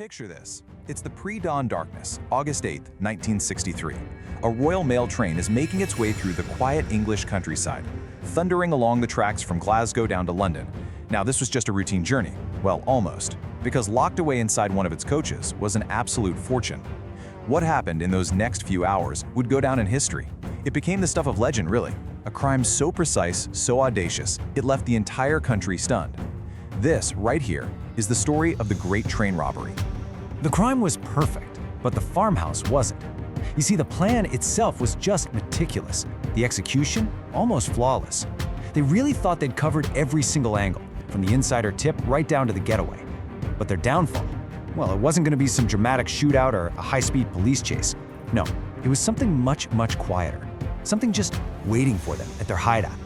Picture this. It's the pre-dawn darkness, August 8th, 1963. A Royal Mail train is making its way through the quiet English countryside, thundering along the tracks from Glasgow down to London. Now, this was just a routine journey. Well, almost. Because locked away inside one of its coaches was an absolute fortune. What happened in those next few hours would go down in history. It became the stuff of legend, really. A crime so precise, so audacious, it left the entire country stunned. This, right here, is the story of the Great Train Robbery. The crime was perfect, but the farmhouse wasn't. You see, the plan itself was just meticulous. The execution, almost flawless. They really thought they'd covered every single angle, from the insider tip right down to the getaway. But their downfall? Well, it wasn't going to be some dramatic shootout or a high-speed police chase. No, it was something much, much quieter. Something just waiting for them at their hideout.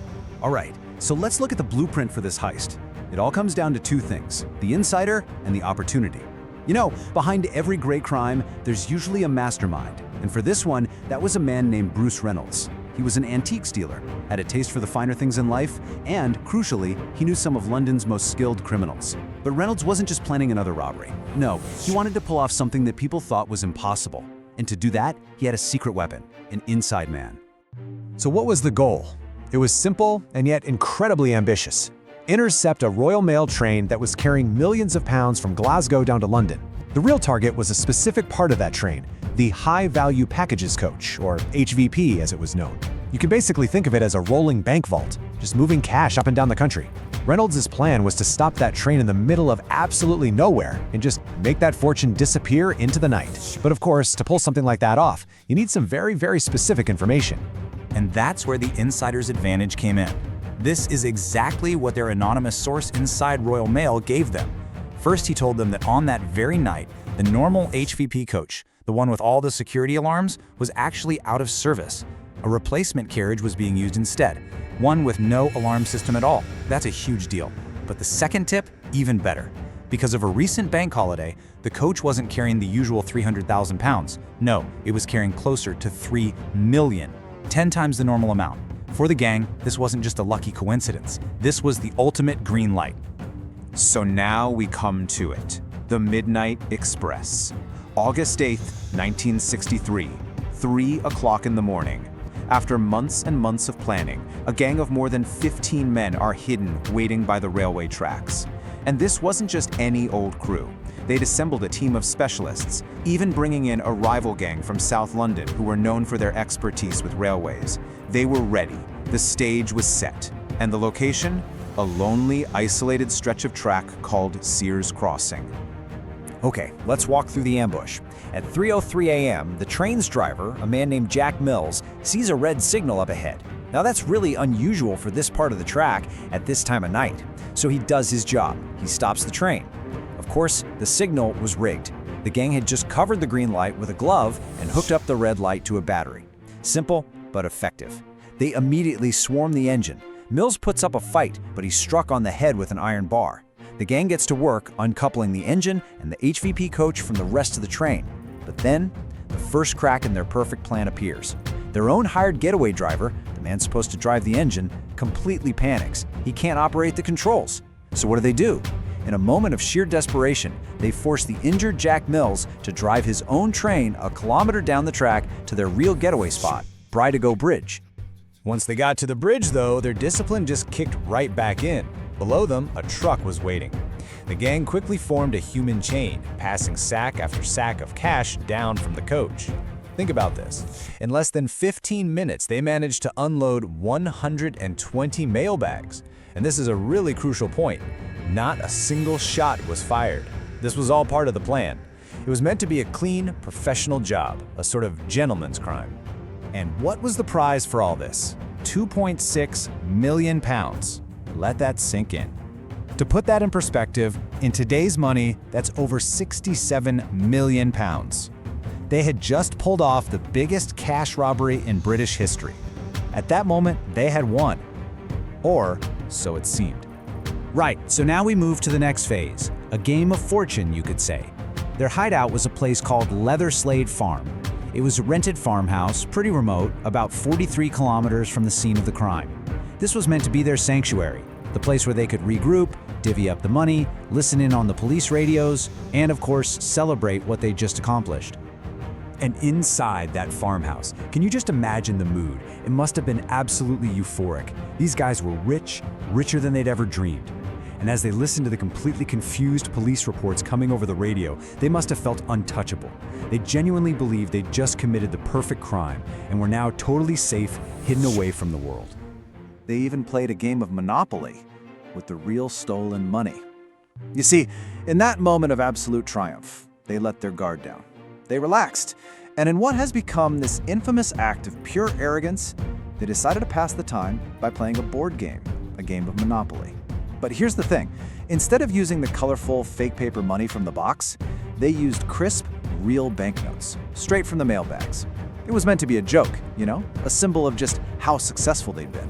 All right, so let's look at the blueprint for this heist. It all comes down to two things: the insider and the opportunity. You know, behind every great crime, there's usually a mastermind. And for this one, that was a man named Bruce Reynolds. He was an antiques dealer, had a taste for the finer things in life, and, crucially, he knew some of London's most skilled criminals. But Reynolds wasn't just planning another robbery. No, he wanted to pull off something that people thought was impossible. And to do that, he had a secret weapon, an inside man. So what was the goal? It was simple and yet incredibly ambitious. Intercept a Royal Mail train that was carrying millions of pounds from Glasgow down to London. The real target was a specific part of that train, the High Value Packages Coach, or HVP as it was known. You can basically think of it as a rolling bank vault, just moving cash up and down the country. Reynolds' plan was to stop that train in the middle of absolutely nowhere and just make that fortune disappear into the night. But of course, to pull something like that off, you need some very, very specific information. And that's where the insider's advantage came in. This is exactly what their anonymous source inside Royal Mail gave them. First, he told them that on that very night, the normal HVP coach, the one with all the security alarms, was actually out of service. A replacement carriage was being used instead, one with no alarm system at all. That's a huge deal. But the second tip, even better. Because of a recent bank holiday, the coach wasn't carrying the usual 300,000 pounds. No, it was carrying closer to 3 million, 10 times the normal amount. For the gang, this wasn't just a lucky coincidence. This was the ultimate green light. So now we come to it. The Midnight Express. August 8th, 1963, 3 o'clock in the morning. After months and months of planning, a gang of more than 15 men are hidden waiting by the railway tracks. And this wasn't just any old crew. They'd assembled a team of specialists, even bringing in a rival gang from South London who were known for their expertise with railways. They were ready. The stage was set. And the location? A lonely, isolated stretch of track called Sears Crossing. Okay, let's walk through the ambush. At 3:03 a.m., the train's driver, a man named Jack Mills, sees a red signal up ahead. Now that's really unusual for this part of the track at this time of night. So he does his job. He stops the train. Of course, the signal was rigged. The gang had just covered the green light with a glove and hooked up the red light to a battery. Simple, but effective. They immediately swarm the engine. Mills puts up a fight, but he's struck on the head with an iron bar. The gang gets to work uncoupling the engine and the HVP coach from the rest of the train. But then, the first crack in their perfect plan appears. Their own hired getaway driver, the man supposed to drive the engine, completely panics. He can't operate the controls. So what do? In a moment of sheer desperation, they force the injured Jack Mills to drive his own train a kilometer down the track to their real getaway spot, Bridego Bridge. Once they got to the bridge, though, their discipline just kicked right back in. Below them, a truck was waiting. The gang quickly formed a human chain, passing sack after sack of cash down from the coach. Think about this. In less than 15 minutes, they managed to unload 120 mail bags. And this is a really crucial point. Not a single shot was fired. This was all part of the plan. It was meant to be a clean, professional job, a sort of gentleman's crime. And what was the prize for all this? 2.6 million pounds. Let that sink in. To put that in perspective, in today's money, that's over 67 million pounds. They had just pulled off the biggest cash robbery in British history. At that moment, they had won. Or so it seemed. Right, so now we move to the next phase, a game of fortune, you could say. Their hideout was a place called Leatherslade Farm. It was a rented farmhouse, pretty remote, about 43 kilometers from the scene of the crime. This was meant to be their sanctuary, the place where they could regroup, divvy up the money, listen in on the police radios, and of course, celebrate what they just accomplished. And inside that farmhouse, can you just imagine the mood? It must have been absolutely euphoric. These guys were rich, richer than they'd ever dreamed. And as they listened to the completely confused police reports coming over the radio, they must have felt untouchable. They genuinely believed they'd just committed the perfect crime and were now totally safe, hidden away from the world. They even played a game of Monopoly with the real stolen money. You see, in that moment of absolute triumph, they let their guard down. They relaxed, and in what has become this infamous act of pure arrogance, they decided to pass the time by playing a board game, a game of Monopoly. But here's the thing, instead of using the colorful fake paper money from the box, they used crisp, real banknotes, straight from the mailbags. It was meant to be a joke, you know, a symbol of just how successful they'd been.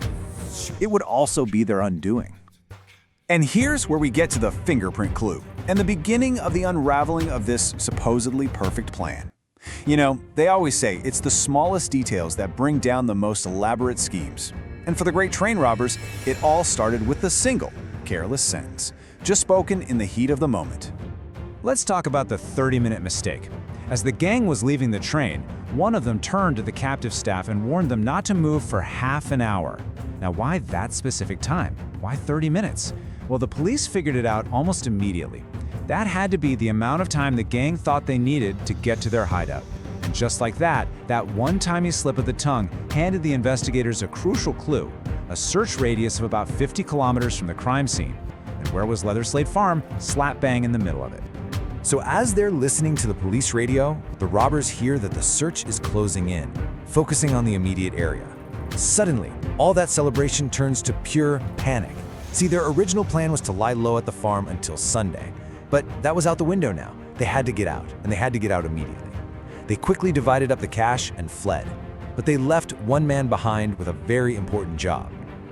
It would also be their undoing. And here's where we get to the fingerprint clue, and the beginning of the unraveling of this supposedly perfect plan. You know, they always say it's the smallest details that bring down the most elaborate schemes. And for the great train robbers, it all started with the single, careless sentence, just spoken in the heat of the moment. Let's talk about the 30-minute mistake. As the gang was leaving the train, one of them turned to the captive staff and warned them not to move for half an hour. Now, why that specific time? Why 30 minutes? Well, the police figured it out almost immediately. That had to be the amount of time the gang thought they needed to get to their hideout. And just like that one tiny slip of the tongue handed the investigators a crucial clue, a search radius of about 50 kilometers from the crime scene. And where was Leatherslade Farm? Slap bang in the middle of it. So as they're listening to the police radio, the robbers hear that the search is closing in, focusing on the immediate area. Suddenly, all that celebration turns to pure panic. See, their original plan was to lie low at the farm until Sunday. But that was out the window now. They had to get out, and they had to get out immediately. They quickly divided up the cash and fled. But they left one man behind with a very important job: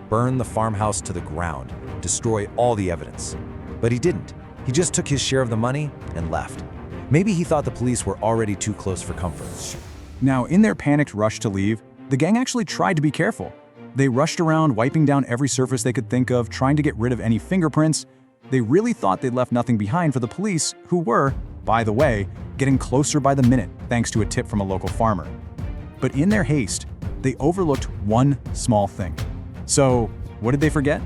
burn the farmhouse to the ground, destroy all the evidence. But he didn't. He just took his share of the money and left. Maybe he thought the police were already too close for comfort. Now, in their panicked rush to leave, the gang actually tried to be careful. They rushed around, wiping down every surface they could think of, trying to get rid of any fingerprints. They really thought they'd left nothing behind for the police, who were, by the way, getting closer by the minute thanks to a tip from a local farmer. But in their haste, they overlooked one small thing. So, what did they forget?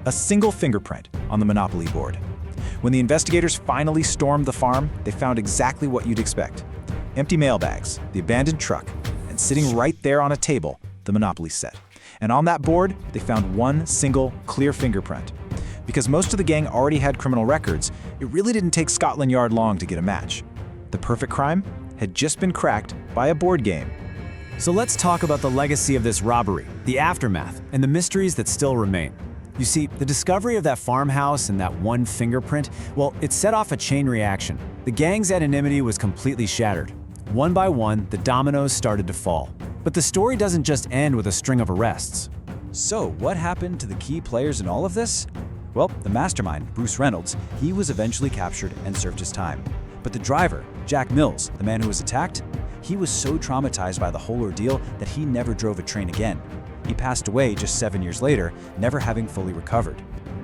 A single fingerprint on the Monopoly board. When the investigators finally stormed the farm, they found exactly what you'd expect: empty mailbags, the abandoned truck, and sitting right there on a table, the Monopoly set. And on that board, they found one single, clear fingerprint. Because most of the gang already had criminal records, it really didn't take Scotland Yard long to get a match. The perfect crime had just been cracked by a board game. So let's talk about the legacy of this robbery, the aftermath, and the mysteries that still remain. You see, the discovery of that farmhouse and that one fingerprint, well, it set off a chain reaction. The gang's anonymity was completely shattered. One by one, the dominoes started to fall. But the story doesn't just end with a string of arrests. So, what happened to the key players in all of this? Well, the mastermind, Bruce Reynolds, he was eventually captured and served his time. But the driver, Jack Mills, the man who was attacked, he was so traumatized by the whole ordeal that he never drove a train again. He passed away just 7 years later, never having fully recovered.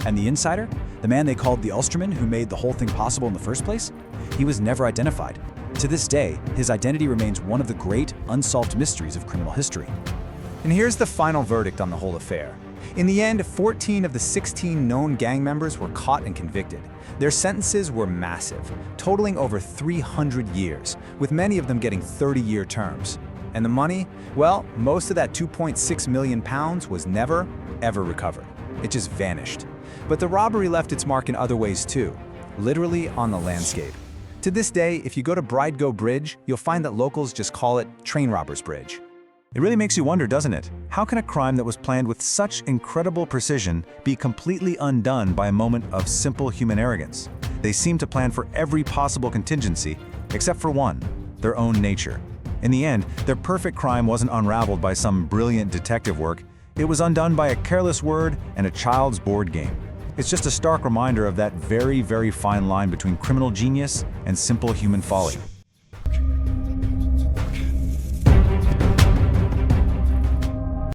And the insider, the man they called the Ulsterman who made the whole thing possible in the first place, he was never identified. To this day, his identity remains one of the great unsolved mysteries of criminal history. And here's the final verdict on the whole affair. In the end, 14 of the 16 known gang members were caught and convicted. Their sentences were massive, totaling over 300 years, with many of them getting 30-year terms. And the money? Well, most of that £2.6 million was never, ever recovered. It just vanished. But the robbery left its mark in other ways too, literally on the landscape. To this day, if you go to Bridego Bridge, you'll find that locals just call it Train Robbers Bridge. It really makes you wonder, doesn't it? How can a crime that was planned with such incredible precision be completely undone by a moment of simple human arrogance? They seem to plan for every possible contingency, except for one: their own nature. In the end, their perfect crime wasn't unraveled by some brilliant detective work. It was undone by a careless word and a child's board game. It's just a stark reminder of that very, very fine line between criminal genius and simple human folly.